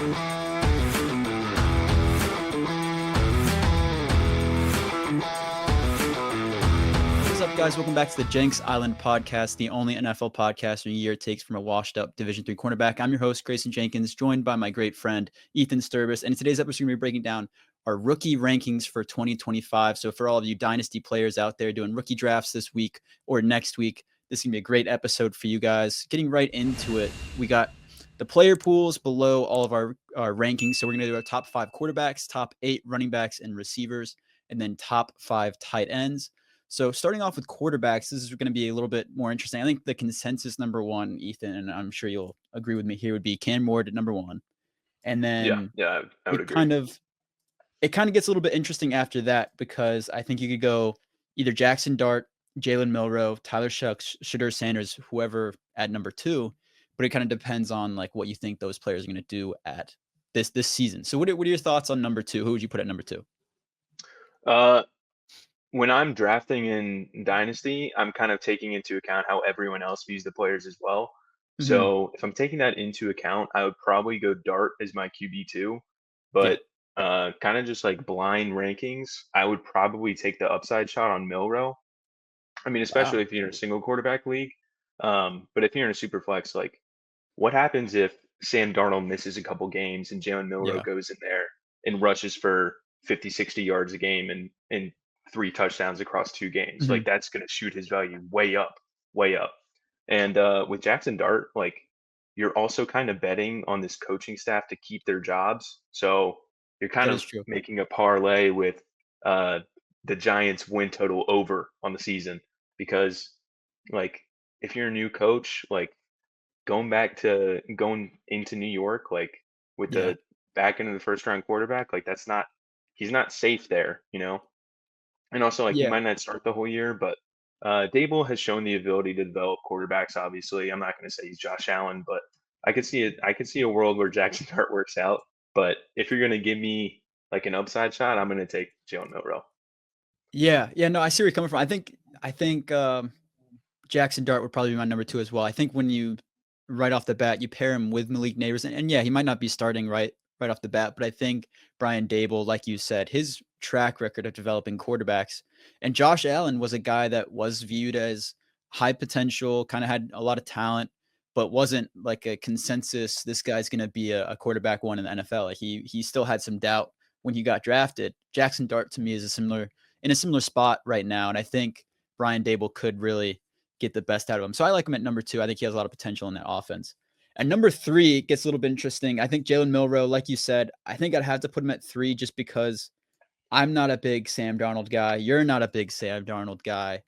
What's up, guys? Welcome back to the Jenks Island podcast, the only NFL podcast a year takes from a washed-up Division III cornerback. I'm your host, Grayson Jenkins, joined by my great friend, Ethan Sturbis. And in today's episode, we're going to be breaking down our rookie rankings for 2025. So for all of you Dynasty players out there doing rookie drafts this week or next week, this is going to be a great episode for you guys. Getting right into it, we got the player pools below all of our rankings. So we're going to do our top 5 quarterbacks, top 8 running backs and receivers, and then top 5 tight ends. So starting off with quarterbacks, this is going to be a little bit more interesting. I think the consensus number one, Ethan, and I'm sure you'll agree with me here, would be Cam Ward at number 1. And then I would agree. It kind of gets a little bit interesting after that, because I think you could go either Jackson Dart, Jalen Milroe, Tyler Shucks, Shedeur Sanders, whoever at number 2. But it kind of depends on like what you think those players are going to do at this season. So what are your thoughts on number 2? Who would you put at number 2? When I'm drafting in Dynasty, I'm kind of taking into account how everyone else views the players as well. Mhm. So if I'm taking that into account, I would probably go Dart as my QB2. But kind of just like blind rankings, I would probably take the upside shot on Milroe. I mean, especially if you're in a single quarterback league. But if you're in a super flex, like what happens if Sam Darnold misses a couple games and Jalen Milroe goes in there and rushes for 50, 60 yards a game and 3 touchdowns across 2 games? Mhm. Like that's going to shoot his value way up. And with Jackson Dart, like you're also kind of betting on this coaching staff to keep their jobs. So you're kind That of is true. making a parlay with the Giants win total over on the season, because like if you're a new coach, like going into New York, like with Yeah. the back end of the first round quarterback, like he's not safe there, you know? And also like he Yeah. might not start the whole year, but Dable has shown the ability to develop quarterbacks, obviously. I'm not going to say he's Josh Allen, but I could see a world where Jackson Dart works out. But if you're going to give me like an upside shot, I'm going to take Jalen Milroe. Yeah. No, I see where you're coming from. I think Jackson Dart would probably be my number 2 as well. I think when you right off the bat, you pair him with Malik Neighbors, and yeah, he might not be starting right off the bat, but I think Brian Dable, like you said, his track record of developing quarterbacks, and Josh Allen was a guy that was viewed as high potential, kind of had a lot of talent, but wasn't like a consensus, this guy's going to be a quarterback 1 in the NFL. Like he still had some doubt when he got drafted. Jackson Dart to me is in a similar spot right now, and I think Brian Dable could really get the best out of him. So I like him at number 2. I think he has a lot of potential in that offense. And number 3 gets a little bit interesting. I think Jalen Milroe, like you said, I think I'd have to put him at 3 just because I'm not a big Sam Darnold guy. You're not a big Sam Darnold guy.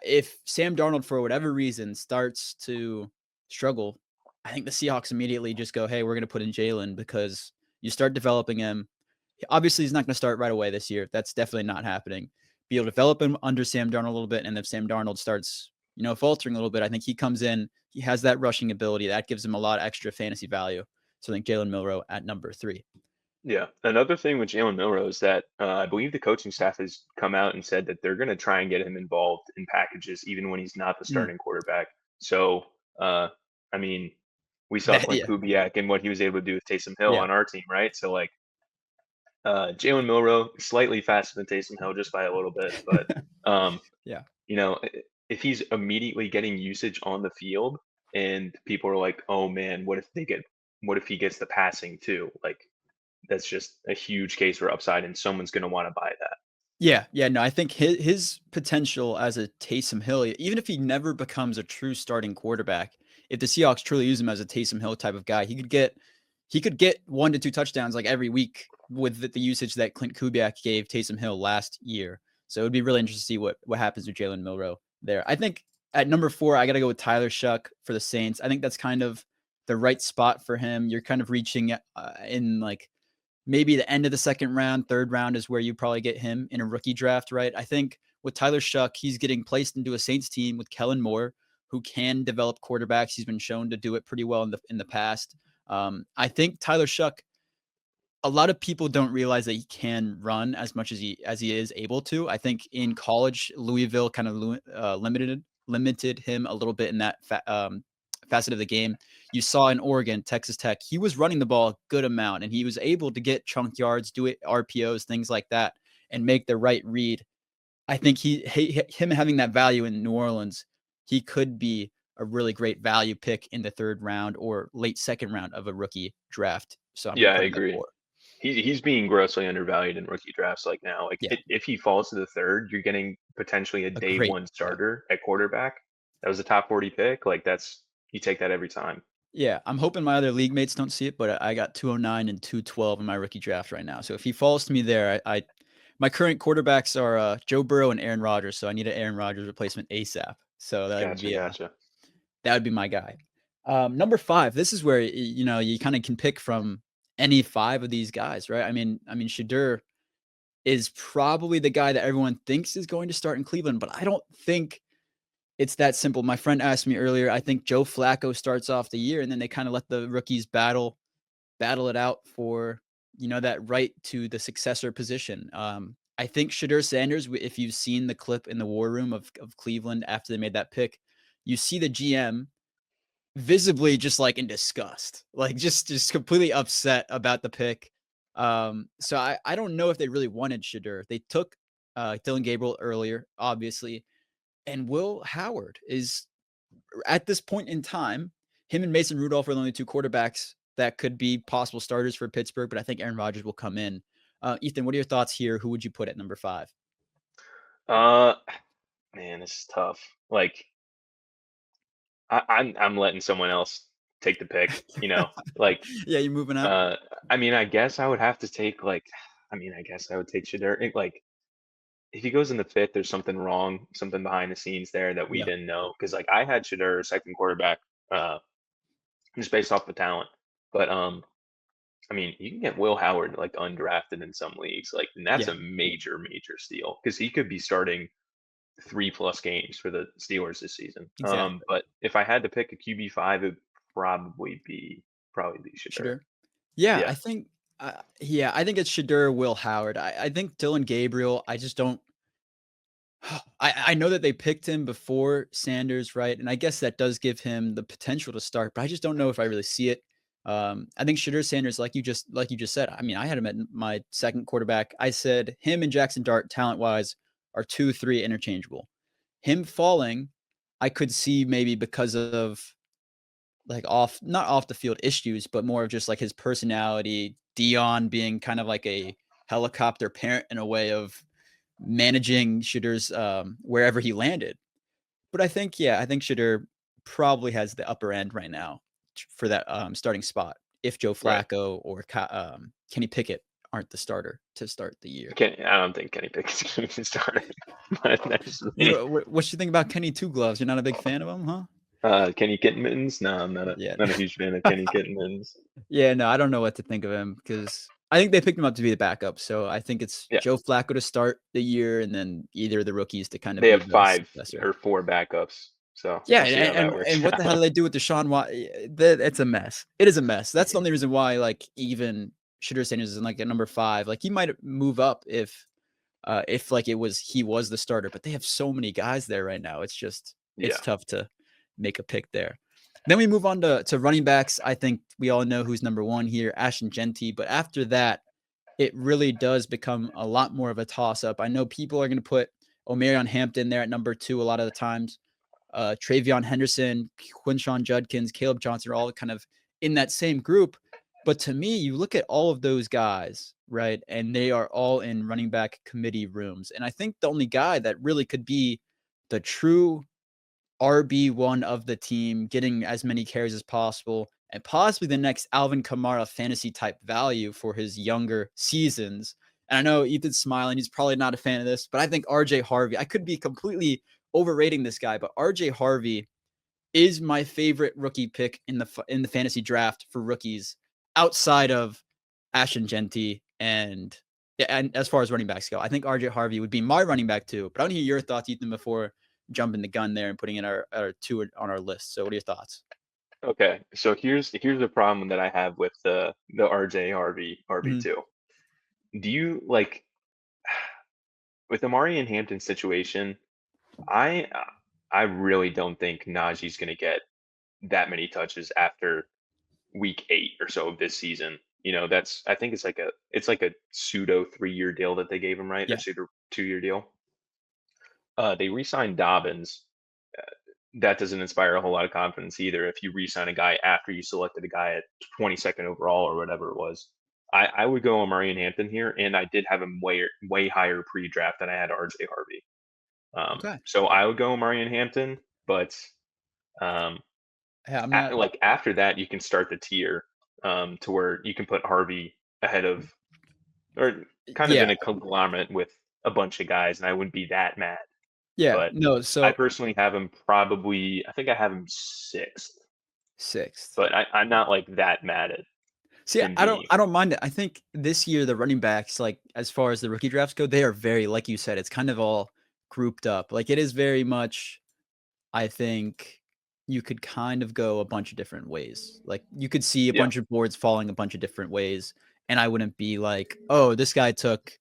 If Sam Darnold, for whatever reason, starts to struggle, I think the Seahawks immediately just go, hey, we're going to put in Jalen, because you start developing him. Obviously, he's not going to start right away this year. That's definitely not happening. Be able to develop him under Sam Darnold a little bit, and if Sam Darnold starts faltering a little bit, I think he comes in, he has that rushing ability. That gives him a lot of extra fantasy value. So I think Jalen Milroe at number 3. Yeah. Another thing with Jalen Milroe is that I believe the coaching staff has come out and said that they're going to try and get him involved in packages, even when he's not the starting quarterback. So, I mean, we saw Clint Kubiak and what he was able to do with Taysom Hill on our team, right? So, like, Jalen Milroe, slightly faster than Taysom Hill just by a little bit. But, you know, if he's immediately getting usage on the field and people are like, oh, man, what if he gets the passing too? Like, that's just a huge case for upside, and someone's going to want to buy that. No, I think his potential as a Taysom Hill, even if he never becomes a true starting quarterback, if the Seahawks truly use him as a Taysom Hill type of guy, he could get 1 to 2 touchdowns like every week with the usage that Clint Kubiak gave Taysom Hill last year. So it would be really interesting to see what happens with Jalen Milroe there. I think at number 4, I got to go with Tyler Shuck for the Saints. I think that's kind of the right spot for him. You're kind of reaching in like maybe the end of the second round, third round is where you probably get him in a rookie draft, right? I think with Tyler Shuck, he's getting placed into a Saints team with Kellen Moore, who can develop quarterbacks. He's been shown to do it pretty well in the past. I think Tyler Shuck, a lot of people don't realize that he can run as much as he is able to. I think in college, Louisville kind of limited him a little bit in that facet of the game. You saw in Oregon, Texas Tech, he was running the ball a good amount, and he was able to get chunk yards, do it RPOs, things like that, and make the right read. I think him having that value in New Orleans, he could be a really great value pick in the 3rd round or late 2nd round of a rookie draft. So I'm going Yeah, to I put him at agree. 4. He's being grossly undervalued in rookie drafts like now. Like Yeah, if he falls to the 3rd, you're getting potentially a a day great. one Yeah. starter at quarterback. That was a top 40 pick. Like that's you take that every time. Yeah, I'm hoping my other league mates don't see it, but I got 209 and 212 in my rookie draft right now. So if he falls to me there, I my current quarterbacks are Joe Burrow and Aaron Rodgers, so I need an Aaron Rodgers replacement ASAP. So Gotcha, gotcha. that would be my guy. Number 5, this is where you kind of can pick from any 5 of these guys, right? I mean Shedeur is probably the guy that everyone thinks is going to start in Cleveland, but I don't think it's that simple. My friend asked me earlier, I think Joe Flacco starts off the year and then they kind of let the rookies battle it out for, that right to the successor position. I think Shedeur Sanders, if you've seen the clip in the war room of Cleveland after they made that pick, you see the GM visibly just like in disgust, like just completely upset about the pick. So I don't know if they really wanted Shedeur. They took Dylan Gabriel earlier, obviously, and Will Howard is at this point in time, him and Mason Rudolph are the only 2 quarterbacks that could be possible starters for Pittsburgh, but I think Aaron Rodgers will come in. Ethan, what are your thoughts here? Who would you put at number 5? Uh Man, this is tough. Like I'm letting someone else take the pick, you know? Like Yeah, you're moving out? uh I mean, I guess I would have to take I guess I would take Shedeur. Like if he goes in the 5th, there's something wrong, something behind the scenes there that we Yeah, didn't know. Because like I had Shedeur second quarterback, uh, just based off the talent. But I mean, you can get Will Howard like undrafted in some leagues, like, and that's yeah, a major, major steal because he could be starting 3+ games for the Steelers this season. exactly. But if I had to pick a QB5, it'd probably be Shedeur. Shedeur? Yeah, Yeah, I think it's Shedeur, Will Howard. I think Dylan Gabriel, I just don't. I know that they picked him before Sanders, right? And I guess that does give him the potential to start, but I just don't know if I really see it. I think Shedeur Sanders, like you just said, I mean, I had him at my second quarterback. I said him and Jackson Dart, talent wise, are 2, 3 interchangeable. Him falling, I could see maybe because of like not off the field issues, but more of just like his personality. Dion being kind of like a helicopter parent in a way of managing Shedeur's wherever he landed. But I think Shedeur probably has the upper end right now for that starting spot if Joe right. Flacco or Kenny Pickett aren't the starter to start the year. I don't think Kenny Pickett's going to be the starter. But that's me. What you think about Kenny Two Gloves? You're not a big fan of him, huh? Kenny Kittenmittens? No, I'm not a Yeah. not a huge fan of Kenny Kittenmittens. Yeah, no, I don't know what to think of him because I think they picked him up to be the backup. So I think it's Yeah, Joe Flacco to start the year and then either of the rookies to kind of they be have the 5 successor. or 4 backups, so Yeah, we'll see how that works and what the hell out. do they do with Deshaun Wat it's a mess. It is a mess. That's the Mhm. only reason why, like, even Shedeur Sanders is in, like, at number 5. Like, he might move up if, like, he was the starter, but they have so many guys there right now. It's Yeah. tough to make a pick there. Then we move on to running backs. I think we all know who's number 1 here, Ashton Jeanty, but after that, it really does become a lot more of a toss-up. I know people are gonna put Omarion Hampton there at number 2 a lot of the times. Travion Henderson, Quinshawn Judkins, Caleb Johnson are all kind of in that same group. But to me, you look at all of those guys, right? And they are all in running back committee rooms. And I think the only guy that really could be the true RB1 of the team, getting as many carries as possible, and possibly the next Alvin Kamara fantasy type value for his younger seasons. And I know Ethan's smiling. He's probably not a fan of this, but I think RJ Harvey, I could be completely overrating this guy, but RJ Harvey is my favorite rookie pick in the fantasy draft for rookies outside of Ashton Jeanty and yeah, and as far as running backs go, I think RJ Harvey would be my running back too. But I want to hear your thoughts, Ethan, before jumping the gun there and putting in our 2 on our list. So what are your thoughts? Okay, so here's the problem that I have with the RJ Harvey Mhm. RB2. Do you like with Amari and Hampton situation? I I really don't think Najee's going to get that many touches after week 8 or so of this season. I think it's like a pseudo 3-year deal that they gave him, right? Or Yeah. pseudo 2-year deal. They re-signed Dobbins. Uh, that doesn't inspire a whole lot of confidence either. If you re-sign a guy after you selected a guy at 22nd overall or whatever it was, I would go Omari and Hampton here, and I did have him way higher pre-draft than I had RJ Harvey. Okay. So I would go Omari and Hampton, but um, Yeah, I'm not. like after that, you can start the tier to where you can put Harvey ahead of, or kind of Yeah. in a conglomerate with a bunch of guys, and I wouldn't be that mad. Yeah. But No. I So personally have him probably, I think I have him sixth, sixth. but I'm not like that mad at See, him I don't being. I don't mind it. I think this year the running backs, like as far as the rookie drafts go, they are very, like you said, it's kind of all grouped up. Like it is very much, I think you could kind of go a bunch of different ways. Like you could see a Yeah, bunch of boards falling a bunch of different ways. And I wouldn't be like, oh, this guy took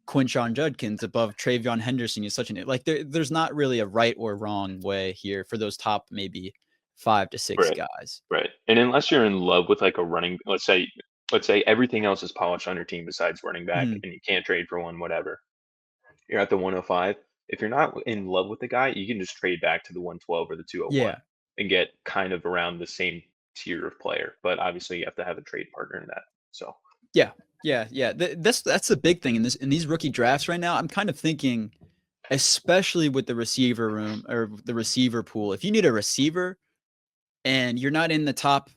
Quinshon Judkins above Travion Henderson. He's such an like there's not really a right or wrong way here for those top maybe 5 to 6 right, guys. right. And unless you're in love with like a running, let's say everything else is polished on your team besides running back, Mhm. and you can't trade for one, whatever. You're at the 105. If you're not in love with the guy, you can just trade back to the 112 or the 201 Yeah. and get kind of around the same tier of player. But obviously, you have to have a trade partner in that. So Yeah. Yeah. Yeah. That's the big thing in these rookie drafts right now. I'm kind of thinking, especially with the receiver room or the receiver pool, if you need a receiver and you're not in the top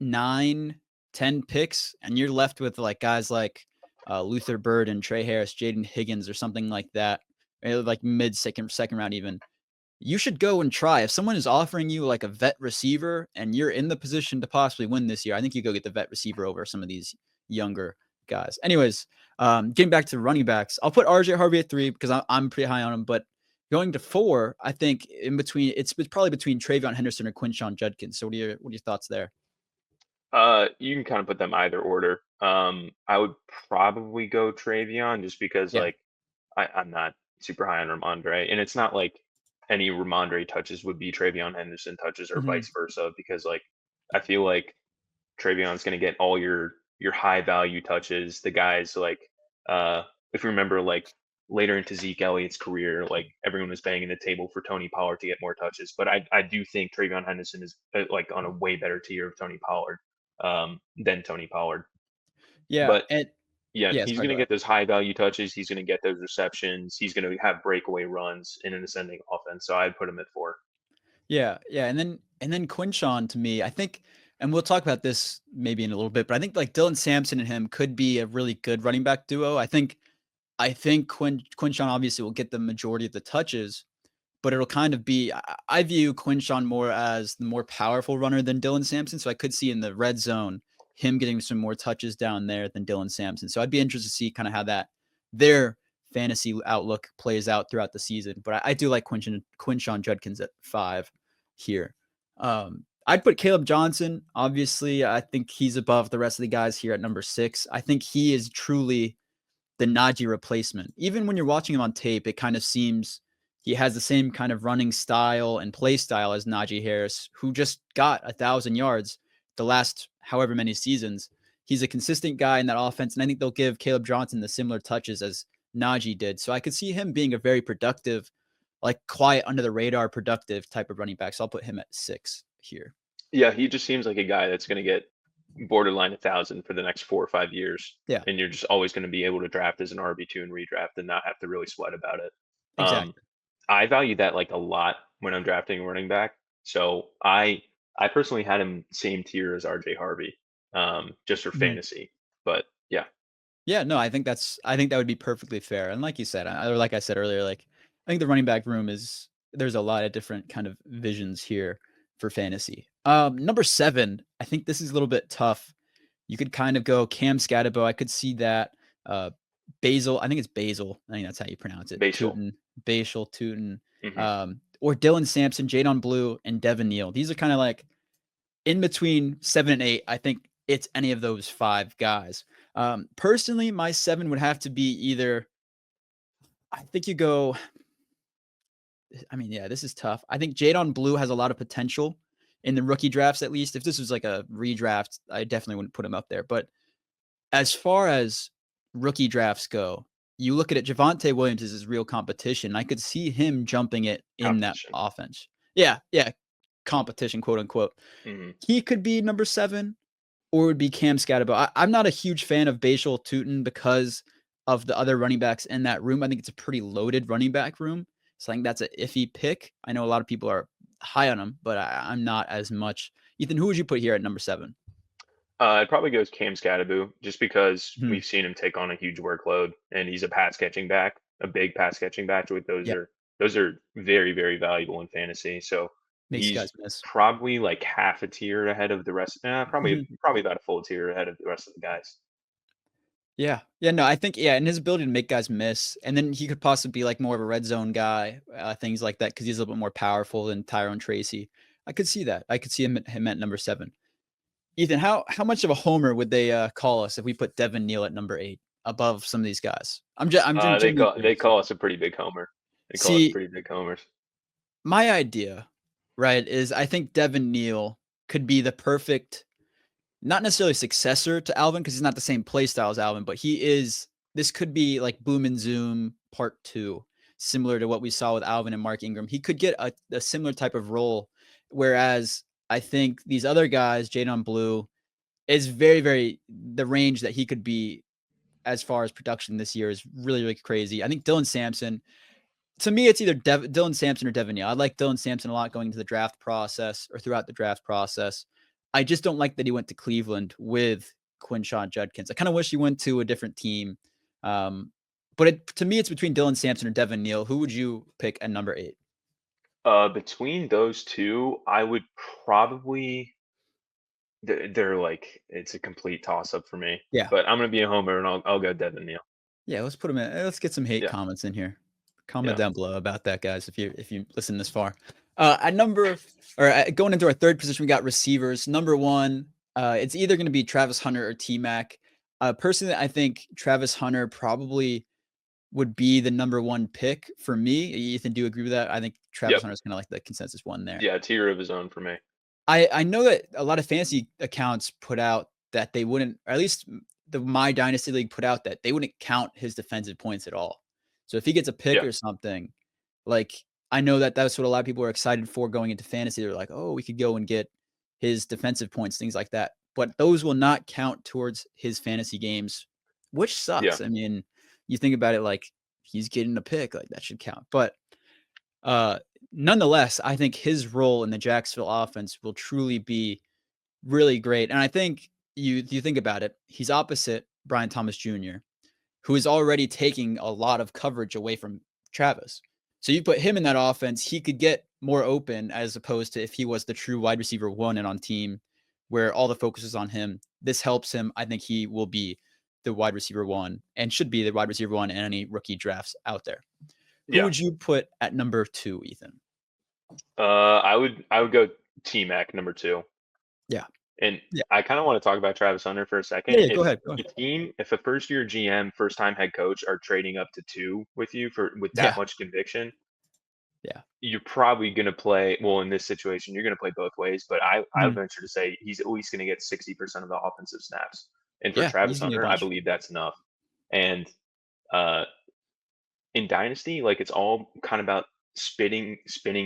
9, 10 picks, and you're left with like guys like Luther Bird and Trey Harris, Jaden Higgins, or something like that, like mid second round even. You should go and try. If someone is offering you like a vet receiver and you're in the position to possibly win this year, I think you go get the vet receiver over some of these younger guys. Anyways, getting back to running backs, I'll put RJ Harvey at 3 because I'm pretty high on him. But going to 4, I think in between, it's probably between Travion Henderson or Quinshon Judkins. So what are your thoughts there? you can kind of put them either order. I would probably go Travion just because Yeah. like I'm not super high on Ramondre, and it's not like any Ramondre touches would be Travion Henderson touches or Mhm. vice versa because like I feel like Travion's going to get all your high value touches. The guys like if you remember like later into Zeke Elliott's career, like everyone was banging the table for Tony Pollard to get more touches. But I do think Travion Henderson is like on a way better tier of Tony Pollard than Tony Pollard. Yeah. But And yeah, yeah, he's sorry, going go to ahead. get those high value touches. He's going to get those receptions. He's going to have breakaway runs in an ascending offense. So I'd put him at 4. Yeah, yeah, and then Quinshon to me, I think, and we'll talk about this maybe in a little bit, but I think like Dylan Sampson and him could be a really good running back duo. I think Quinshon obviously will get the majority of the touches, but it'll kind of be I view Quinshon more as the more powerful runner than Dylan Sampson. So I could see in the red zone him getting some more touches down there than Dylan Sampson. So I'd be interested to see kind of how their fantasy outlook plays out throughout the season. But I do like Quinshon Judkins at 5 here. I'd put Caleb Johnson. Obviously, I think he's above the rest of the guys here at number 6. I think he is truly the Najee replacement. Even when you're watching him on tape, it kind of seems he has the same kind of running style and play style as Najee Harris, who just got 1,000 yards the last however many seasons. He's a consistent guy in that offense, and I think they'll give Caleb Johnson the similar touches as Najee did. So I could see him being a very productive, like quiet under the radar, productive type of running back. So I'll put him at 6 here. Yeah, he just seems like a guy that's going to get borderline 1,000 for the next 4 or 5 years, Yeah, and you're just always going to be able to draft as an RB2 and redraft and not have to really sweat about it. Um, exactly. I value that like a lot when I'm drafting a running back. So I personally had him same tier as RJ Harvey, just for Mhm. fantasy. But yeah, Yeah, no, I think that would be perfectly fair. And like you said, or like I said earlier, like I think the running back room is there's a lot of different kind of visions here for fantasy. Number 7, I think this is a little bit tough. You could kind of go Cam Scatterbo. I could see that. Uh, Basil, I think it's Basil. I think that's how you pronounce it. Bashal. Tootin, Bashal, Tootin, Hmm. or Dylan Sampson, Jadon Blue, and Devin Neal. These are kind of like in between 7 and 8. I think it's any of those 5 guys. Personally, my 7 would have to be either. I think you go. I mean, yeah, this is tough. I think Jadon Blue has a lot of potential. in the rookie drafts, at least. If this was like a redraft, I definitely wouldn't put him up there. But as far as rookie drafts go, you look at it, Javonte Williams is his real competition. I could see him jumping it in that Competition. offense. Yeah, yeah, competition, quote unquote. Hmm. He could be number 7 or it would be Cam Scatterbo. I'm not a huge fan of Bashal Tutin because of the other running backs in that room. I think it's a pretty loaded running back room. So I think that's an iffy pick. I know a lot of people are high on him, but I'm not as much. Ethan, who would you put here at number 7? It probably goes Cam Scatterbo, just because Hmm. we've seen him take on a huge workload, and he's a pass catching back, a big pass catching back. With Yeah, those are very very valuable in fantasy. So makes guys he's miss. probably like half a tier ahead of the rest. Mhm. Probably about a full tier ahead of the rest of the guys. Yeah. Yeah, no, I think and his ability to make guys miss, and then he could possibly be, like, more of a red zone guy, things like that, because he's a little bit more powerful than Tyrone Tracy. I could see that. I could see him at number 7. Ethan, how much of a homer would they, call us if we put Devin Neal at number 8 above some of these guys? I'm genuinely They curious. call us a pretty big homer. They call us See, pretty big homers. my idea, right, is I think Devin Neal could be the perfect not necessarily successor to Alvin because he's not the same play style as Alvin, but he is. This could be like Boom and Zoom Part 2, similar to what we saw with Alvin and Mark Ingram. He could get a similar type of role, whereas I think these other guys, Jadon Blue, is very, very the range that he could be as far as production this year is really, really crazy. I think Dylan Sampson, to me, it's either Dylan Sampson or Devin Neal. I like Dylan Sampson a lot going into the draft process or throughout the draft process. I just don't like that he went to Cleveland with Quinshon Judkins. I kind of wish he went to a different team. Um, but to me, it's between Dylan Sampson or Devin Neal. Who would you pick at number 8? Between those two, I would probably they're like it's a complete toss up for me. Yeah. But I'm gonna be a homer, and I'll go Devin Neal. Yeah, let's put him in. Let's get some hate Yeah, comments in here. Comment yeah, down below about that, guys, if you listen this far. At number or going into our third position, we got receivers. Number 1, it's either going to be Travis Hunter or T Mac. Personally, I think Travis Hunter probably would be the number 1 pick for me. Ethan, do you agree with that? I think Travis yep, Hunter is kind of like the consensus one there. yeah. Tier of his own for me. I know that a lot of fantasy accounts put out that they wouldn't, or at least the My Dynasty League put out that they wouldn't count his defensive points at all. So if he gets a pick Yeah, or something, like I know that that's what a lot of people are excited for going into fantasy. They're like, oh, we could go and get his defensive points, things like that. But those will not count towards his fantasy games, which yeah, sucks. I mean, you think about it like he's getting a pick, like that should count. But uh, nonetheless, I think his role in the Jacksonville offense will truly be really great. And I think you think about it, he's opposite Brian Thomas Jr., who is already taking a lot of coverage away from Travis. So you put him in that offense, he could get more open as opposed to if he was the true wide receiver 1 and on team where all the focus is on him. This helps him. I think he will be the wide receiver 1 and should be the wide receiver 1 in any rookie drafts out there. Who yeah. would you put at number 2, Ethan? I would go T Mac number 2. Yeah. And Yeah. I kind of want to talk about Travis Hunter for a second. Yeah, go ahead. Go ahead. If a first year GM, first time head coach are trading up to 2 with you with that Yeah. much conviction, Yeah. you're probably going to play. Well, in this situation, you're going to play both ways. But I Mhm. venture to say he's at least going to get 60% of the offensive snaps. And for Yeah, Travis he's gonna be a Hunter, I bunch. believe that's enough. And uh, in Dynasty, like it's all kind of about spinning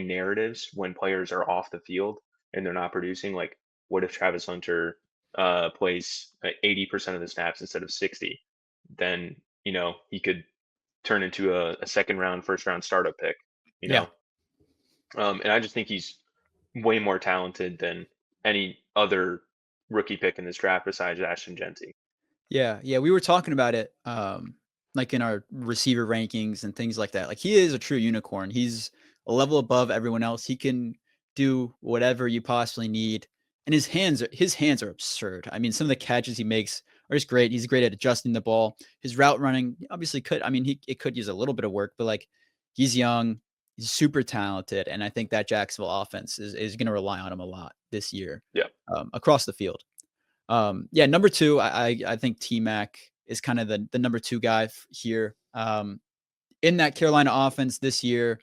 narratives when players are off the field and they're not producing. Like, what if Travis Hunter plays 80% of the snaps instead of 60? Then he could turn into a second round, first round startup pick. You Yeah. know, and I just think he's way more talented than any other rookie pick in this draft besides Ashton Jeanty. Yeah, yeah, we were talking about it, like, in our receiver rankings and things like that. Like, he is a true unicorn. He's a level above everyone else. He can do whatever you possibly need, and his hands are absurd. I mean, some of the catches he makes are just great. He's great at adjusting the ball. His route running obviously could I mean, it could use a little bit of work, but, like, he's young, he's super talented, and I think that Jacksonville offense is gonna rely on him a lot this year, Yeah, across the field. Yeah, number 2, I think T-Mac is kind of the number 2 guy here. In that Carolina offense this year,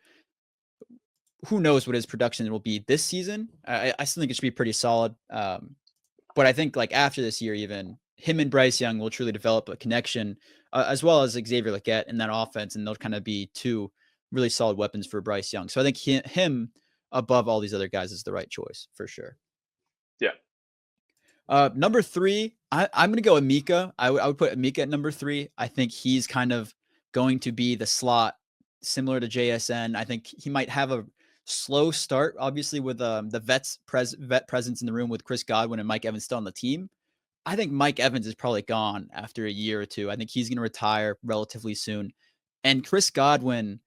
who knows what his production will be this season. I still think it should be pretty solid. But I think like after this year, even him and Bryce Young will truly develop a connection, as well as Xavier Leggett in that offense, and they'll kind of be two really solid weapons for Bryce Young. So I think him above all these other guys is the right choice for sure. Yeah. Number 3, I'm going to go Emeka. I would put Emeka at number 3. I think he's kind of going to be the slot similar to JSN. I think he might have a slow start, obviously, with the vet presence in the room with Chris Godwin and Mike Evans still on the team. I think Mike Evans is probably gone after a year or two. I think he's going to retire relatively soon. And Chris Godwin,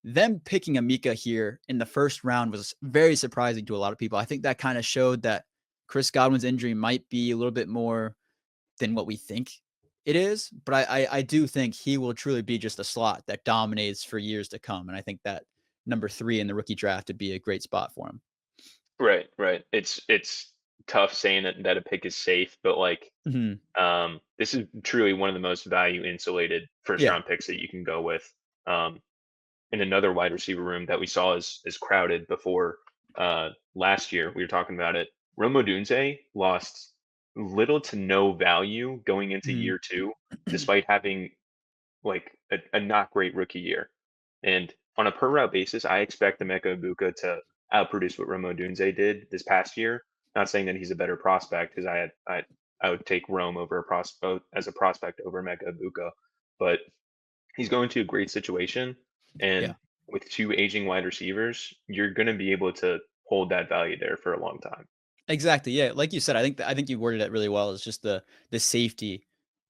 them picking Emeka here in the first round was very surprising to a lot of people. I think that kind of showed that Chris Godwin's injury might be a little bit more than what we think it is. But I do think he will truly be just a slot that dominates for years to come. And I think that number 3 in the rookie draft would be a great spot for him. Right, right. It's tough saying that a pick is safe, but like this is truly one of the most value insulated first Yeah. round picks that you can go with. In another wide receiver room that we saw is crowded before last year. We were talking about it. Rome Odunze lost little to no value going into Mhm. year 2, despite having like a not great rookie year. And on a per route basis, I expect Emeka Egbuka to outproduce what Rome Odunze did this past year. Not saying that he's a better prospect, because I would take Rome over a prospect as a prospect over Emeka Egbuka, but he's going to a great situation, Yeah. and with 2 aging wide receivers, you're going to be able to hold that value there for a long time. Exactly. Yeah, like you said, I think you worded it really well. It's just the safety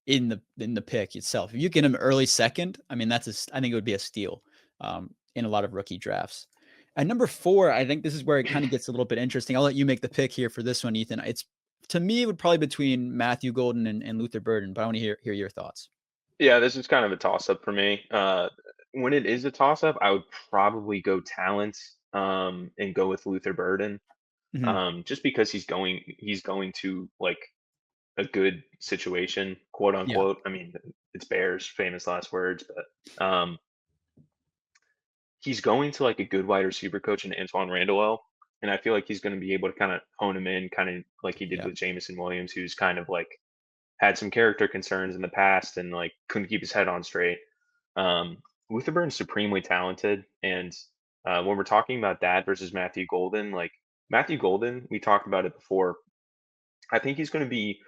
in the pick itself. If you get him early second, I mean I think it would be a steal in a lot of rookie drafts. At number 4, I think this is where it kind of gets a little bit interesting. I'll let you make the pick here for this one, Ethan. It's to me it would probably between Matthew Golden and Luther Burden, but I want to hear your thoughts. Yeah, this is kind of a toss up for me. When it is a toss up, I would probably go talent and go with Luther Burden, Hmm. just because he's going to like a good situation, quote Yeah. unquote. I mean, it's Bears famous last words, but he's going to like a good wide receiver coach in Antoine Randall, and I feel like he's going to be able to kind of hone him in, kind of like he did Yeah. with Jamison Williams, who's kind of like had some character concerns in the past and like couldn't keep his head on straight. Luther Burden's supremely talented, and when we're talking about that versus Matthew Golden, like Matthew Golden, we talked about it before. I think he's going to be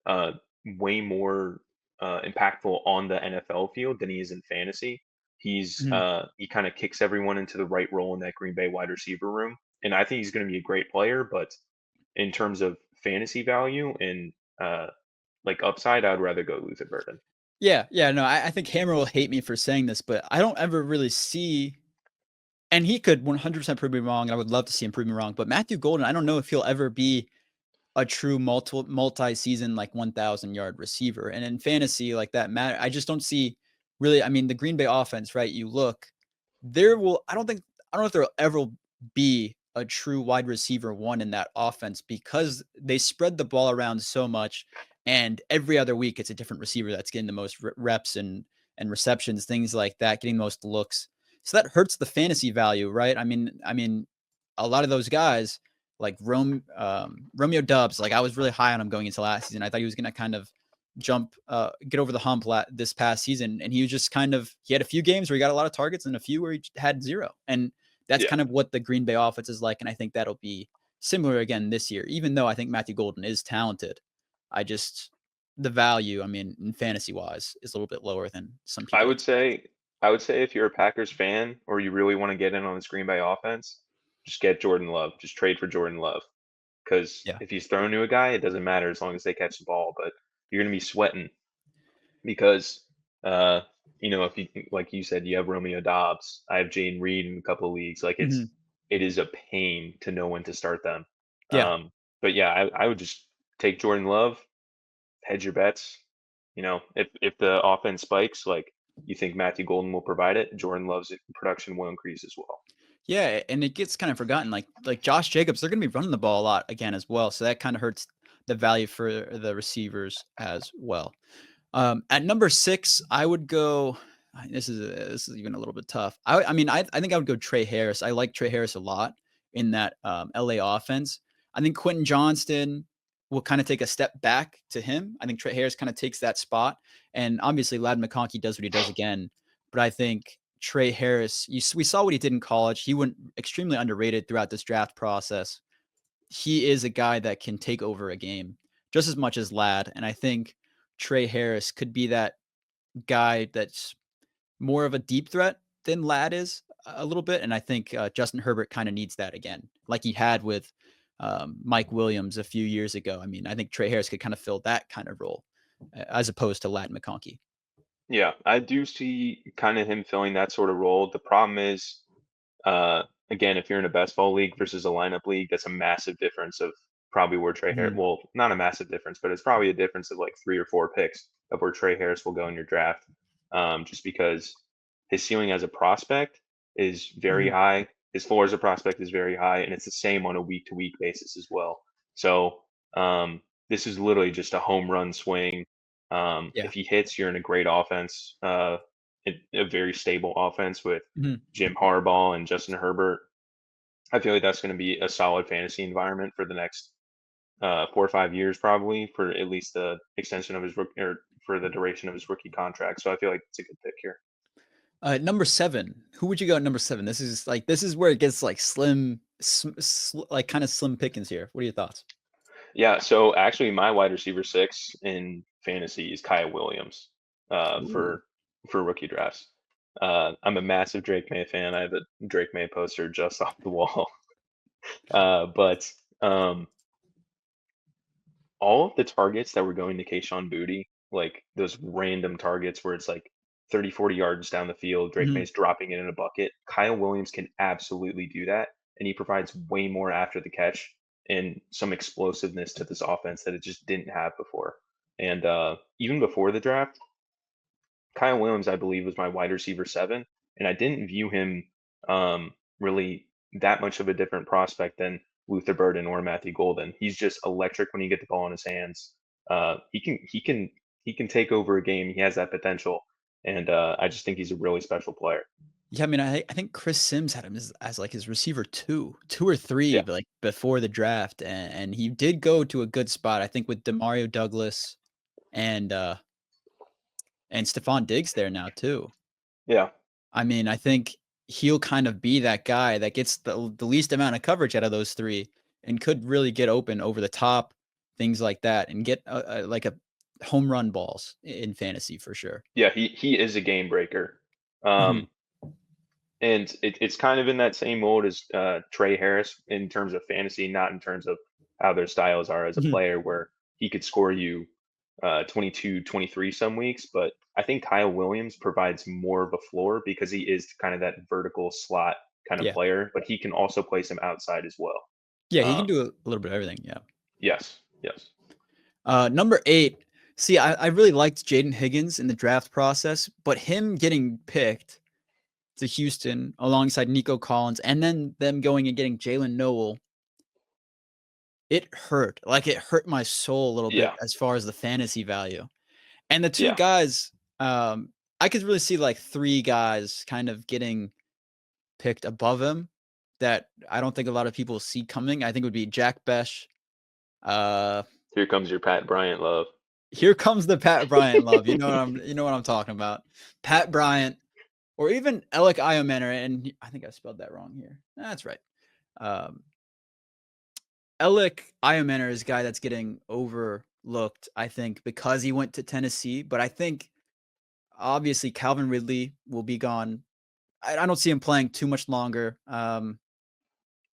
uh, way more impactful on the NFL field than he is in fantasy. Mhm. He kind of kicks everyone into the right role in that Green Bay wide receiver room, and I think he's going to be a great player. But in terms of fantasy value and like upside, I'd rather go Luther Burden. Yeah, yeah, no, I think Hammer will hate me for saying this, but I don't ever really see, and he could 100% prove me wrong, and I would love to see him prove me wrong, but Matthew Golden, I don't know if he'll ever be a true multi-season like 1,000-yard receiver. And in fantasy, like that matter, I just don't see really. I mean, the Green Bay offense, right? You look, I don't know if there'll ever be a true wide receiver one in that offense because they spread the ball around so much, and every other week it's a different receiver that's getting the most reps and receptions, things like that, getting the most looks. So that hurts the fantasy value, right? I mean, a lot of those guys like Romeo Dubs, like I was really high on him going into last season. I thought he was going to kind of get over the hump this past season. And he was just he had a few games where he got a lot of targets and a few where he had 0. And that's Yeah, kind of what the Green Bay offense is like. And I think that'll be similar again this year, even though I think Matthew Golden is talented. I just, the value, I mean, in fantasy wise, is a little bit lower than some I people would expect. say I would say if you're a Packers fan or you really want to get in on this Green Bay offense, just get Jordan Love. Just trade for Jordan Love. Because Yeah. if he's thrown to a guy, it doesn't matter as long as they catch the ball. But you're going to be sweating because, uh, if you like you said, you have Romeo Dobbs. I have Jaden Reed in a couple of leagues. Like Hmm. it is a pain to know when to start them. Yeah. But yeah, I would just take Jordan Love, hedge your bets. If the offense spikes, like you think Matthew Golden will provide it, Jordan Love's production will increase as well. Yeah, and it gets kind of forgotten. Like Josh Jacobs, they're going to be running the ball a lot again as well, so that kind of hurts the value for the receivers as well. At number 6, I would go. This is even a little bit tough. I mean, I think I would go Trey Harris. I like Trey Harris a lot in that, LA offense. I think Quentin Johnston will kinda take a step back to him. I think Trey Harris kinda takes that spot, and obviously, Ladd McConkey does what he does again, but I think Trey Harris, we saw what he did in college. He went extremely underrated throughout this draft process. He is a guy that can take over a game just as much as Ladd, and I think Trey Harris could be that guy that's more of a deep threat than Ladd is a little bit, and I think, Justin Herbert kinda needs that again, like he had with, Mike Williams a few years ago. I mean, I think Trey Harris could kinda fill that kind of role, as opposed to Ladd McConkey. Yeah, I do see kind of him filling that sort of role. The problem is, again, if you're in a best ball league versus a lineup league, that's a massive difference of probably where Trey Harris. Mhm, Well, not a massive difference, but it's probably a difference of like 3 or 4 picks of where Trey Harris will go in your draft. Just because his ceiling as a prospect is very mhm, high, his floor as a prospect is very high, and it's the same on a week to week basis as well. So this is literally just a home run swing. yeah, If he hits, you're in a great offense, a very stable offense with mhm. Jim Harbaugh and Justin Herbert. I feel like that's going to be a solid fantasy environment for the next 4 or 5 years, probably for at least the extension of his or for the duration of his rookie contract. So I feel like it's a good pick here. Number 7, who would you go at number 7? This is where it gets, like, like, kinda slim pickings here. What are your thoughts? Yeah. So actually, my wide receiver 6 in fantasy is Kyle Williams Ooh. for rookie drafts. I'm a massive Drake May fan. I have a Drake May poster just off the wall. But all of the targets that were going to Kayshon Boutte, like those random targets where it's like 30, 40 yards down the field, Drake Mhm. May's dropping it in a bucket. Kyle Williams can absolutely do that. And he provides way more after the catch and some explosiveness to this offense that it just didn't have before. And even before the draft, Kyle Williams, I believe, was my wide receiver 7. And I didn't view him really that much of a different prospect than Luther Burden or Matthew Golden. He's just electric when you get the ball in his hands. He can take over a game. He has that potential, and I just think he's a really special player. Yeah, I mean, I think Chris Sims had him as, like, his receiver 2 or 3, Yeah, but, like, before the draft, and he did go to a good spot, I think, with Demario Douglas and, uh, and Stephon Diggs there now too. yeah, I mean, I think he'll kind of be that guy that gets the least amount of coverage out of those 3 and could really get open over the top, things like that, and get, like, a home run balls in fantasy for sure. yeah. He is a game breaker. Mhm, Um, And it's kind of in that same mold as Trey Harris in terms of fantasy, not in terms of how their styles are as a mhm. player, where he could score you 22, 23 some weeks. But I think Kyle Williams provides more of a floor because he is kind of that vertical slot kind of Yeah. player, but he can also play some outside as well. Yeah, he can Um, do a little bit of everything, yeah. yes, yes, Number 8, see, I really liked Jaden Higgins in the draft process, but him getting picked to Houston alongside Nico Collins and then them going and getting Jalen Noel, it hurt. Like, it hurt my soul a little bit yeah, as far as the fantasy value. And the 2 yeah, guys, I could really see, like, 3 guys kind of getting picked above him that I don't think a lot of people see coming. I think it would be Jack Bech, uh, Here comes your Pat Bryant love. here comes the Pat Bryant love. You know what I'm talking about. Pat Bryant or even Alec Iomenor, and I think I spelled that wrong here. That's right. Um, Alec Iomenor is a guy that's getting overlooked, I think, because he went to Tennessee, but I think obviously Calvin Ridley will be gone. I don't see him playing too much longer.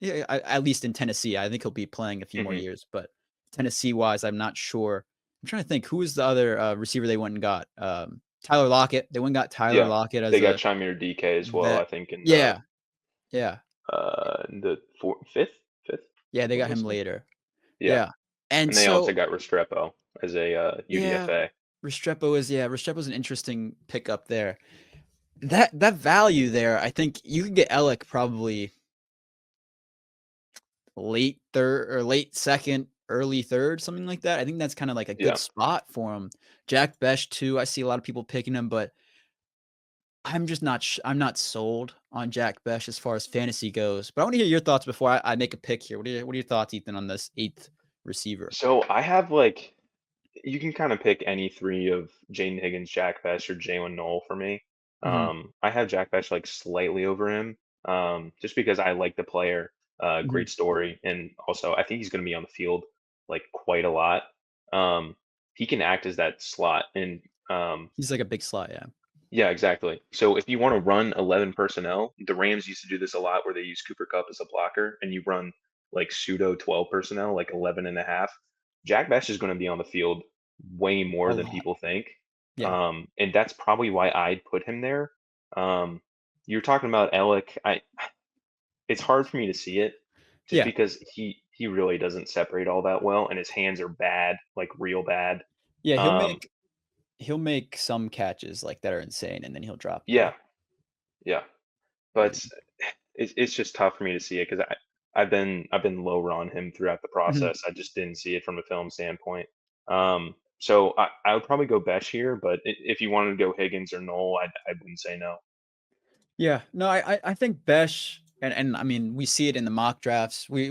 Yeah, at least in Tennessee, I think he'll be playing a few more Hmm. years, but Tennessee-wise, I'm not sure. I'm trying to think who was the other, receiver they went and got? Tyler Lockett. They went and got Tyler Yeah, Lockett as they got a Shamir DK as well. I vet. think Yeah, yeah, in the fifth. yeah, they What got did I him say? later. Yeah. Yeah, and And they also so got Restrepo as a yeah, UDFA. Restrepo's an interesting pickup there. That value there, I think you could get Ellick probably late 3rd or late 2nd, early 3rd, something like that. I think that's kinda like a good Yeah. spot for him. Jack Bech too, I see a lot of people picking him, but I'm just not I'm not sold on Jack Bech as far as fantasy goes, but I wanna hear your thoughts before I make a pick here. What are your thoughts, Ethan, on this 8th receiver? So I have like you can kind of pick any three of Jaden Higgins, Jack Bech, or Jalen Knoll for me. Mhm, I have Jack Bech like slightly over him, just because I like the player. mhm. Great story, and also I think he's going to be on the field like quite a lot. Um, he can act as that slot, and He's like a big slot, yeah. yeah, exactly. So if you want to run 11 personnel, the Rams used to do this a lot where they use Cooper Cup as a blocker and you run like pseudo 12 personnel, like 11 and a half. Jack Bech is going to be on the field way A more than lot. people think. Yeah, And that's probably why I'd put him there. Um, you're talking about Alec. It's hard for me to see it just yeah. because he really doesn't separate all that well and his hands are bad, like real bad. Yeah, Um, he'll make some catches, like, that are insane, and then he'll drop the yeah, ball. yeah. Yeah. But it's just tough for me to see it because I've been lower on him throughout the Mhm. process. I just didn't see it from a film standpoint. So I would probably go Besh here, but if you wanted to go Higgins or Knoll, I wouldn't say no. Yeah. No, I think Besh and I mean, we see it in the mock drafts. We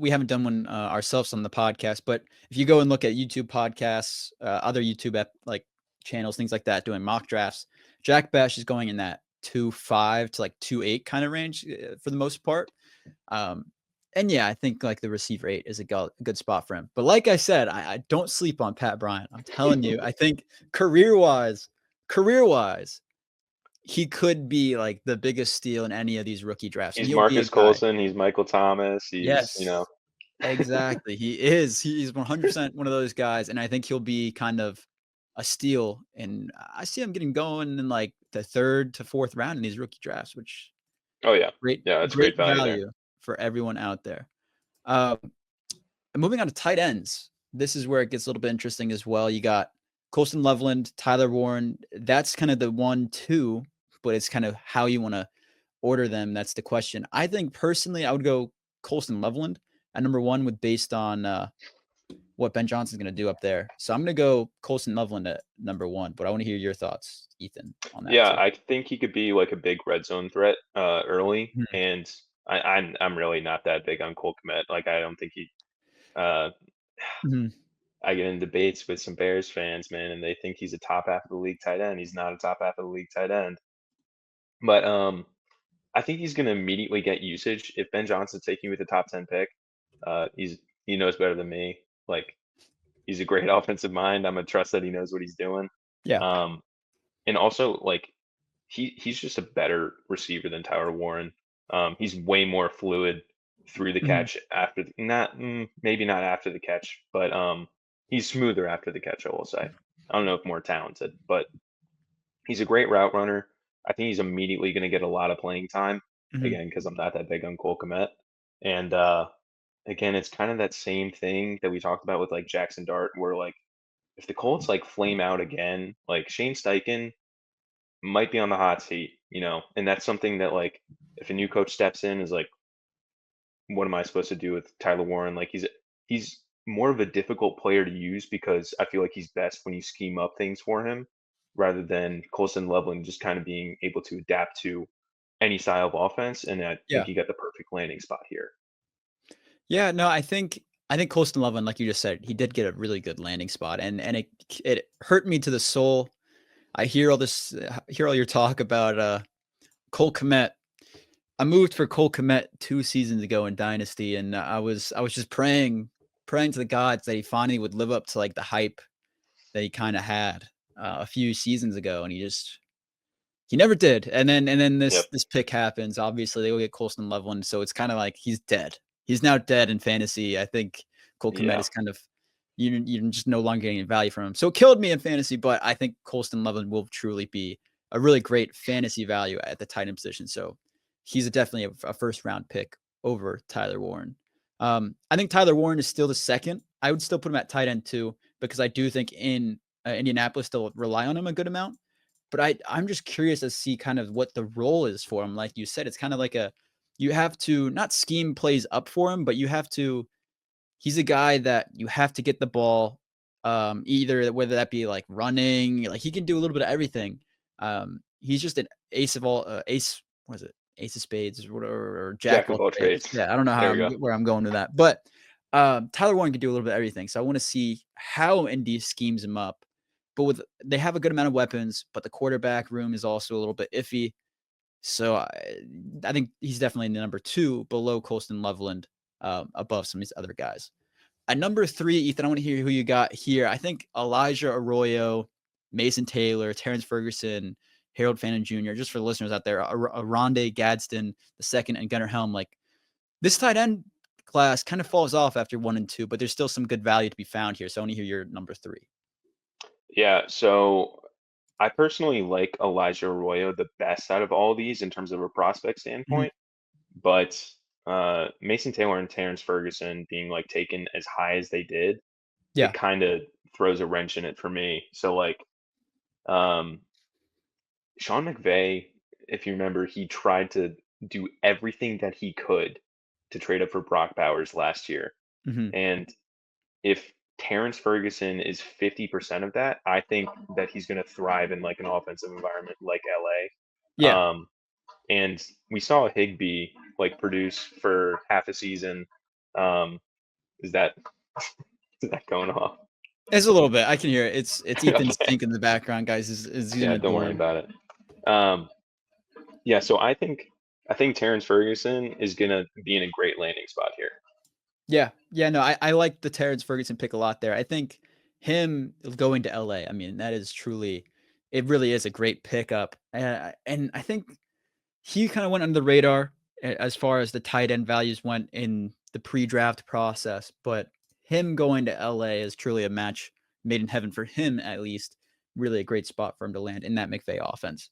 haven't done one, ourselves on the podcast, but if you go and look at YouTube podcasts, other YouTube like, channels, things like that, doing mock drafts, Jack Besh is going in that 2.5 to, like, 2.8 kinda range, for the most part. Um, and yeah, I think like the receiver 8 is a good spot for him. But like I said, I don't sleep on Pat Bryant. I'm telling you, I think career wise, he could be like the biggest steal in any of these rookie drafts, and He's he'll be a Marcus guy. Colson. He's Michael Thomas. Yes, exactly. He is. He's 100% one of those guys, and I think he'll be kind of a steal. And I see him getting going in like the 3rd to 4th round in these rookie drafts, which Oh yeah, great, yeah, that's great great value there. value for everyone out there. Um, And moving on to tight ends, this is where it gets a little bit interesting as well. You got Colston Loveland, Tyler Warren. That's kind of the 1, 2, but it's kind of how you want to order them. That's the question. I think personally, I would go Colston Loveland at number 1 with based on what Ben Johnson's going to do up there. So I'm going to go Colston Loveland at number 1, but I want to hear your thoughts, Ethan, on that Yeah, too. I think he could be like a big red zone threat early, Mhm. and I'm really not that big on Cole Kmet. Like I don't think he. Uh, Mhm. I get in debates with some Bears fans, man, and they think he's a top half of the league tight end. He's not a top half of the league tight end. But I think he's going to immediately get usage if Ben Johnson's taking with the top 10 pick. He knows better than me. Like he's a great offensive mind. I'm gonna trust that he knows what he's doing. Yeah. Um, and also like he's just a better receiver than Tyler Warren. He's way more fluid through the Mhm. catch after not maybe not after the catch, but he's smoother after the catch. I will say. I don't know if more talented, but he's a great route runner. I think he's immediately going to get a lot of playing time Mhm. again because I'm not that big on Cole Kmet. And again, it's kind of that same thing that we talked about with like Jackson Dart, where like if the Colts like flame out again, like Shane Steichen might be on the hot seat, and that's something that like if a new coach steps in is like, what am I supposed to do with Tyler Warren? Like he's more of a difficult player to use because I feel like he's best when you scheme up things for him rather than Colson Loveland just kind of being able to adapt to any style of offense. And I think Yeah. he got the perfect landing spot here. Yeah, no, I think Colston Loveland, like you just said, he did get a really good landing spot, and it hurt me to the soul. I hear all this, hear all your talk about Cole Kmet. I moved for Cole Kmet 2 seasons ago in Dynasty, and I was just praying to the gods that he finally would live up to like the hype that he kind of had a few seasons ago, and he never did. And then Yep. this pick happens. Obviously, they go get Colston Loveland, so it's kind of like he's dead. He's now dead in fantasy. I think Cole Kmet Yeah. is kind of you're just no longer getting value from him. So it killed me in fantasy, but I think Colston Loveland will truly be a really great fantasy value at the tight end position. So he's definitely a first round pick over Tyler Warren. I think Tyler Warren is still the second. I would still put him at tight end too because I do think in Indianapolis they'll rely on him a good amount. But I'm just curious to see kind of what the role is for him. Like you said, it's kind of like you have to not scheme plays up for him, but you have to he's a guy that you have to get the ball, either whether that be like running, like he can do a little bit of everything. he's just an ace of all ace. What is it? Ace of spades or jack Jack of of all all trades. trades. Yeah, I don't know There we go. where I'm going with that, but Tyler Warren can do a little bit of everything. So I want to see how Indy schemes him up. But they have a good amount of weapons, but the quarterback room is also a little bit iffy. So I think he's definitely the number 2 below Colston Loveland, above some of these other guys. At number 3, Ethan, I want to hear who you got here. I think Elijah Arroyo, Mason Taylor, Terrence Ferguson, Harold Fannin Jr., just for the listeners out there, Rondé Gadsden the second, and Gunnar Helm. Like, this tight end class kind of falls off after 1 and 2, but there's still some good value to be found here. So I want to hear your number 3. Yeah, so I personally like Elijah Arroyo the best out of all these in terms of a prospect Mhm. standpoint, but Mason Taylor and Terrence Ferguson being like taken as high as they did, it Yeah. kind of throws a wrench in it for me. So like um, Sean McVay, if you remember, he tried to do everything that he could to trade up for Brock Bowers last year. Hmm. And if Terrence Ferguson is 50% of that, I think that he's going to thrive in like an offensive environment like LA. Yeah. And we saw Higbee like produce for half a season. Um, is that is that going off? It's a little bit. I can hear it. It's Ethan's Okay. sink in the background, guys. Is he's in Yeah, the don't worry door. about it. Yeah, so I think Terrence Ferguson is gonna be in a great landing spot here. Yeah. Yeah, no, I like the Terrence Ferguson pick a lot there. I think him going to LA, I mean, that is truly it really is a great pickup. And I think he kind of went under the radar as far as the tight end values went in the pre-draft process, but him going to LA is truly a match made in heaven for him, at least. Really a great spot for him to land in that McVay offense.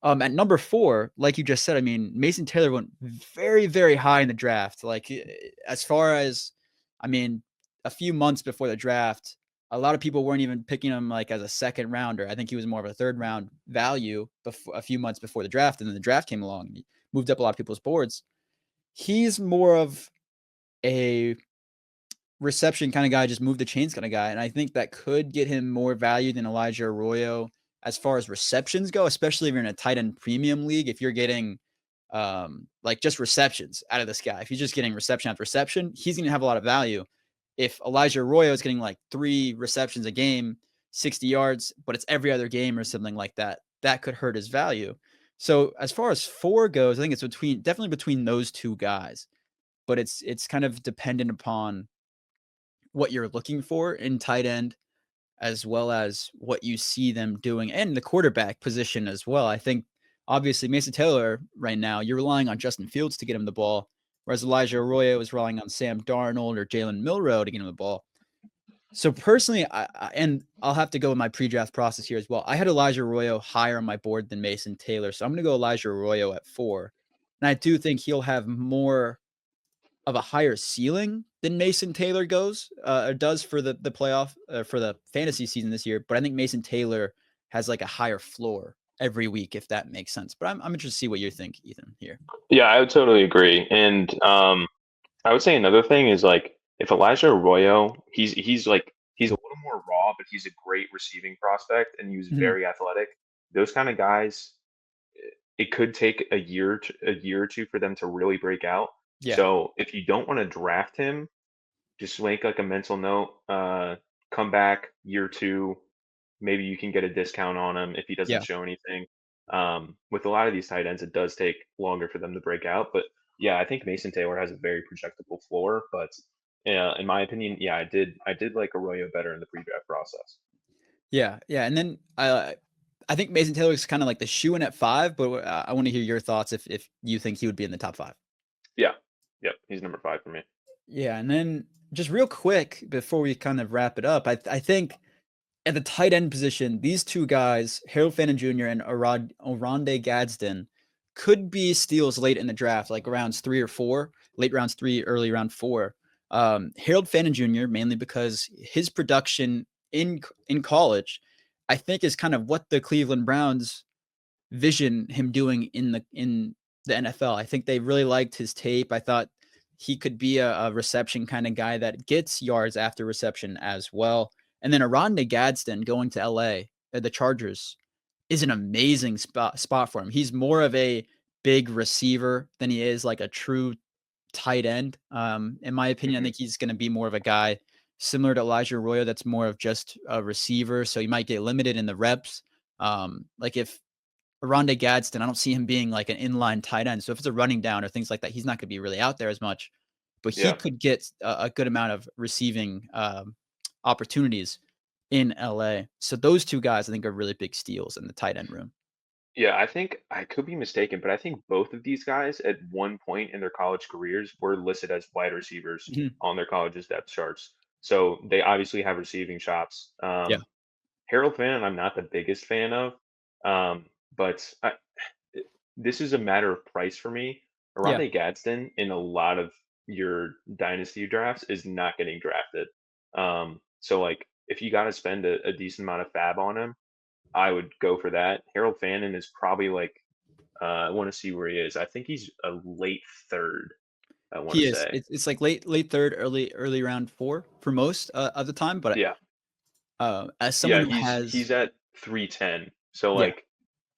At number 4, like you just said, I mean, Mason Taylor went very, very high in the draft. Like, as far as, I mean, a few months before the draft, a lot of people weren't even picking him like as a second rounder. I think he was more of a third round value a few months before the draft, and then the draft came along and he moved up a lot of people's boards. He's more of a reception kind of guy, just move the chains kind of guy. And I think that could get him more value than Elijah Arroyo as far as receptions go, especially if you're in a tight end premium league. If you're getting like just receptions out of this guy, if he's just getting reception after reception, he's going to have a lot of value. If Elijah Arroyo is getting like 3 receptions a game, 60 yards, but it's every other game or something like that, that could hurt his value. So as far as 4 goes, I think it's definitely between those 2 guys, but it's kind of dependent upon what you're looking for in tight end, as well as what you see them doing and the quarterback position as well. I think obviously Mason Taylor right now, you're relying on Justin Fields to get him the ball, whereas Elijah Arroyo is relying on Sam Darnold or Jalen Milroe to get him the ball. So personally, and I'll have to go with my pre-draft process here as well. I had Elijah Arroyo higher on my board than Mason Taylor, so I'm going to go Elijah Arroyo at 4. And I do think he'll have more of a higher ceiling than Mason Taylor does for the playoff for the fantasy season this year. But I think Mason Taylor has like a higher floor every week, if that makes sense. But I'm interested to see what you think, Ethan. Here. Yeah, I would totally agree. And I would say another thing is like if Elijah Arroyo, he's a little more raw, but he's a great receiving prospect and he was Mhm. very athletic. Those kind of guys, it could take a year or two for them to really break out. Yeah. So if you don't want to draft him, just make like a mental note, come back year 2, maybe you can get a discount on him if he doesn't Yeah. show anything. With a lot of these tight ends, it does take longer for them to break out. But yeah, I think Mason Taylor has a very projectable floor. But in my opinion, yeah, I did like Arroyo better in the pre-draft process. Yeah. Yeah. And then I think Mason Taylor is kind of like the shoe in at 5, but I want to hear your thoughts if you think he would be in the top 5. Yeah, yep, he's number 5 for me. Yeah. And then just real quick before we kind of wrap it up, I think at the tight end position, these 2 guys, Harold Fannin Jr. and Oronde Gadsden, could be steals late in the draft, like rounds 3 or 4, late rounds 3, early round 4. Harold Fannin Jr., mainly because his production in college, I think is kind of what the Cleveland Browns vision him doing in the NFL. I think they really liked his tape. I thought he could be a reception kind of guy that gets yards after reception as well. And then Aronde Gadsden going to LA, the Chargers. is an amazing spot for him. He's more of a big receiver than he is like a true tight end. In my opinion, I Hmm. think he's going to be more of a guy similar to Elijah Arroyo that's more of just a receiver. So he might get limited in the reps. Like if Rondé Gadsden, I don't see him being like an inline tight end. So if it's a running down or things like that, he's not going to be really out there as much. But he Yeah. could get a good amount of receiving opportunities in LA. So those two guys, I think, are really big steals in the tight end room. Yeah, I think I could be mistaken, but I think both of these guys at one point in their college careers were listed as wide receivers Mhm. on their college's depth charts. So they obviously have receiving chops. Yeah. Harold Fan, I'm not the biggest fan of, but this is a matter of price for me. Yeah. Aronde Gadsden in a lot of your dynasty drafts is not getting drafted. So like if you got to spend a decent amount of fab on him, I would go for that. Harold Fannin is probably like I want to see where he is. I think he's a late third. I want to He is. say, It's like late third, early round 4 for most of the time. But yeah, as someone yeah. who has, He's at 310. So yeah. like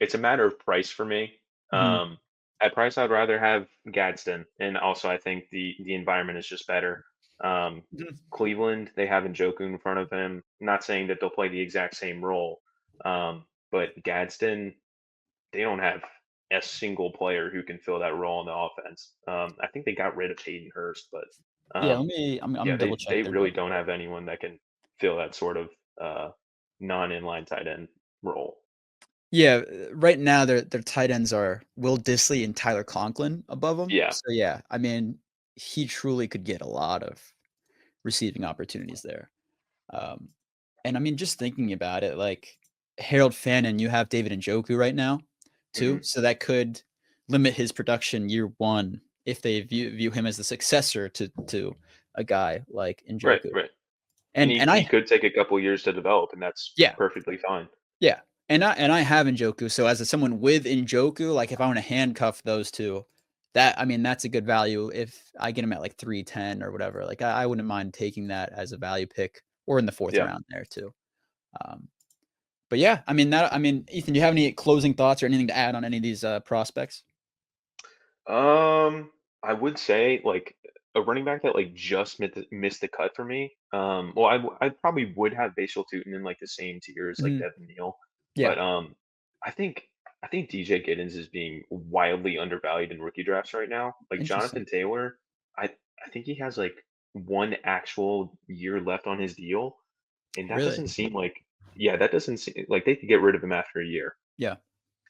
it's a matter of price for me. Mhm. Um, at price, I'd rather have Gadsden, and also I think the environment is just better. Um, Mhm. Cleveland, they have Njoku in front of him. Not saying that they'll play the exact same role, but Gadsden, they don't have a single player who can fill that role on the offense. I think they got rid of Hayden Hurst, but Yeah. I'm yeah, gonna double check they their really depth don't chart. have anyone that can fill that sort of uh, non-inline tight end role. Yeah, right now their tight ends are Will Dissly and Tyler Conklin above him. Yeah, So yeah, I mean, he truly could get a lot of receiving opportunities there. Um, and I mean, just thinking about it, like Harold Fannin, you have David Njoku right now too, hmm, so that could limit his production year 1 if they view him as the successor to a guy like right, Njoku. right. And And he could take a couple years to develop, and that's yeah, perfectly fine. yeah, and I have Njoku, so as someone with Njoku, like, if I wanna handcuff those 2, that I mean, that's a good value if I get him at, like, 310 or whatever, like, I wouldn't mind taking that as a value pick or in the 4th Yeah. round there too. Um, but yeah, I mean, Ethan, do you have any closing thoughts or anything to add on any of these, prospects? Um, I would say like a running back that like just missed the cut for me. Well, I probably would have Bashal Tutin in like the same tier as like Mhm. Devin Neal, Yeah, but I think I think DJ Giddens is being wildly undervalued in rookie drafts right now. Like interesting. Jonathan Taylor, I think he has like one actual year left on his deal, and that Really? doesn't seem like yeah, that doesn't seem like they could get rid of him after a year. Yeah.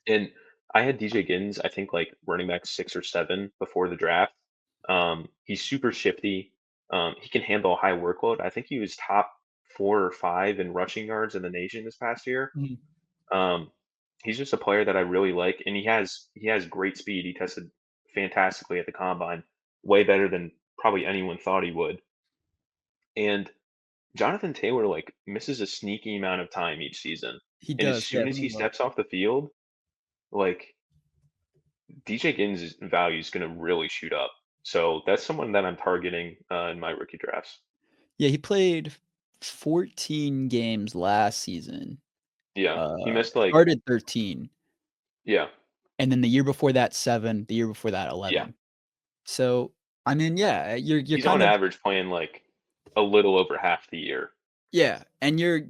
And I had DJ Giddens, I think like running back 6 or 7 before the draft. He's super shifty. He can handle a high workload. I think he was top 4 or 5 in rushing yards in the nation this past year. Mhm. Um, he's just a player that I really like, and he has great speed. He tested fantastically at the combine, way better than probably anyone thought he would. And Jonathan Taylor like misses a sneaky amount of time each season, He and as does, yeah, soon it as doesn't he look steps off the field, like DJ Giddens' value is going to really shoot up. So that's someone that I'm targeting in my rookie drafts. yeah, he played 14 games last season, Yeah, he missed like started 13. yeah, And then the year before that, 7, the year before that, yeah. 11. So, I mean, yeah, you're He's on kind of average playing like a little over half the year. yeah, and you're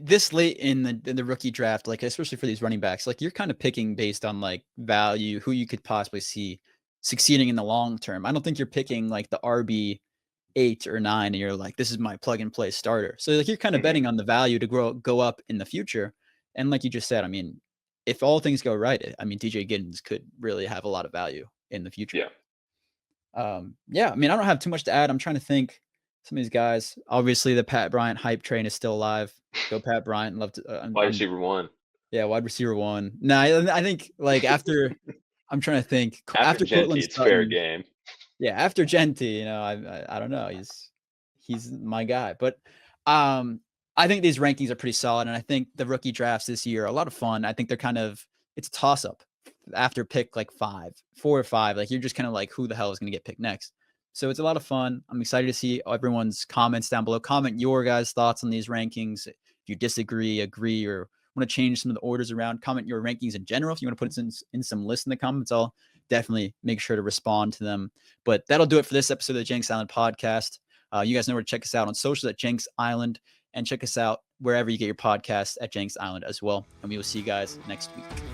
this late in the rookie draft, like, especially for these running backs, like, you're kinda picking based on, like, value, who you could possibly see succeeding in the long term. I don't think you're picking, like, the RB 8 or 9, and you're like, "This is my plug and play starter." So, like, you're kinda Hmm. betting on the value to go up in the future, and like you just said, I mean, if all things go right, I mean, DJ Giddens could really have a lot of value in the future. Yeah, Yeah, I mean, I don't have too much to add. I'm trying to think some of these guys. Obviously, the Pat Bryant hype train is still alive. Go Pat Bryant. Love to. wide receiver one. Yeah, wide receiver 1. No, I think like after I'm trying to think After after Genty, Courtland it's fair Sutton. game. Yeah, after Genty, I don't know. He's my guy. But um, I think these rankings are pretty solid, and I think the rookie drafts this year are a lot of fun. I think they're kind of it's a toss up after pick like 4 or 5. Like you're just kind of like, who the hell is going to get picked next? So it's a lot of fun. I'm excited to see everyone's comments down below. Comment your guys' thoughts on these rankings. If you disagree, agree, or want want to change some of the orders around, comment your rankings in general. If you want to put in some lists in the comments, I'll definitely make sure to respond to them. But that'll do it for this episode of the Jenks Island podcast. You guys know where to check us out on social at Jenks Island, and check us out wherever you get your podcasts at Jenks Island as well. And we will see you guys next week.